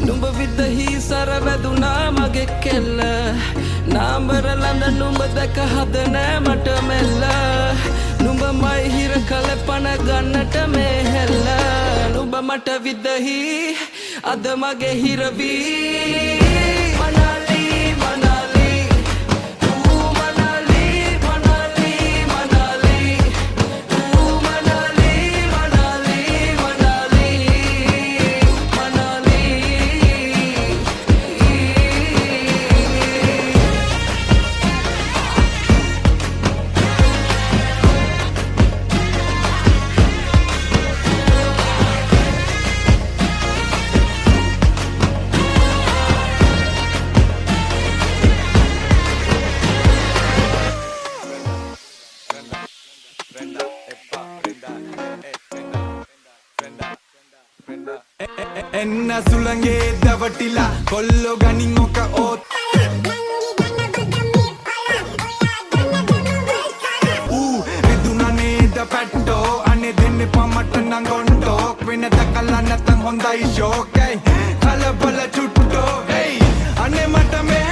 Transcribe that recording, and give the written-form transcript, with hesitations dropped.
නුඹ විදහි සරවැදුනා මගේ කෙල්ල නාඹර ලඳ නුඹ දැක හද නෑ මට මෙල්ල නුඹ මයි හිර කල පන ගන්නට මේ හෙල්ල නුඹ මට විදහි අද මගේ හිරවී එන්න සුළඟේ දවටිලා කොල්ලෝ ගනින් ඔක ඕත් රිදුනා නේද පැට්ටෝ අනේ දෙන්නේ පමට නංගොන්ටෝ වෙන දකලා නැතන් හොඳයි ෂෝකයි කලබල චුට්ටෝ hey අනේ මට මේ